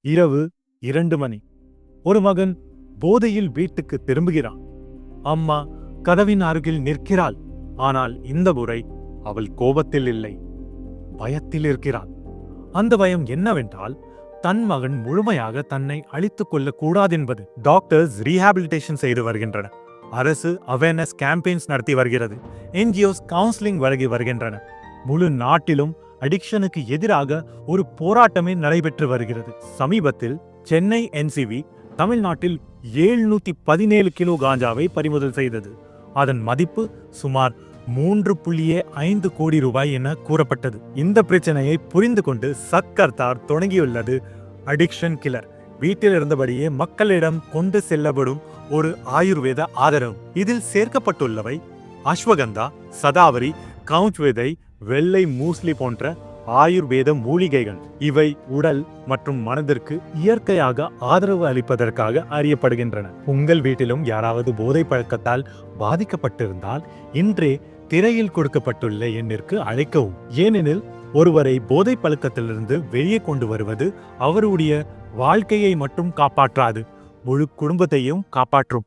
இரவு 2 மணி. ஒரு மகன் போதையில் வீட்டுக்கு திரும்புகிறான். அம்மா கதவின் அருகில் நிற்கிறாள். ஆனால் இந்த முறை அவள் கோபத்தில் இல்லை, பயத்தில் இருக்கிறாள். அந்த பயம் என்னவென்றால், தன் மகன் முழுமையாக தன்னை அழித்துக் கொள்ளக் கூடாதென்பது. டாக்டர்ஸ் ரீஹாபிலிட்டேஷன் செய்து வருகின்றனர். அரசு அவேர்னஸ் கேம்பெயின்ஸ் நடத்தி வருகிறது. என்ஜிஓஸ் கவுன்சிலிங் வழங்கி வருகின்றன. முழு நாட்டிலும் அடிக்ஷனுக்கு எதிராக ஒரு போராட்டமே நடைபெற்று வருகிறது. சமீபத்தில் சென்னை என்சிவி தமிழ்நாட்டில் 717 கிலோ காஞ்சாவை பறிமுதல் செய்தது. அதன் மதிப்பு சுமார் 3.5 கோடி ரூபாய் என கூறப்பட்டது. இந்த பிரச்சனையை புரிந்து கொண்டு சத்கர்த்தார் தொடங்கியுள்ளது அடிக்ஷன் கில்லர். வீட்டில் இருந்தபடியே மக்களிடம் கொண்டு செல்லப்படும் ஒரு ஆயுர்வேத ஆதரவு. இதில் சேர்க்கப்பட்டுள்ளவை அஸ்வகந்தா, சதாவரி, கவுச் விதை, வெள்ளை மூஸ்லி போன்ற ஆயுர்வேத மூலிகைகள். இவை உடல் மற்றும் மனதிற்கு இயற்கையாக ஆதரவு அளிப்பதற்காக அறியப்படுகின்றன. உங்கள் வீட்டிலும் யாராவது போதை பழக்கத்தால் பாதிக்கப்பட்டிருந்தால் இன்றே திரையில் கொடுக்கப்பட்டுள்ள எண்ணிற்கு அழைக்கவும். ஏனெனில் ஒருவரை போதை பழக்கத்திலிருந்து வெளியே கொண்டு வருவது அவருடைய வாழ்க்கையை மட்டும் காப்பாற்றாது, முழு குடும்பத்தையும் காப்பாற்றும்.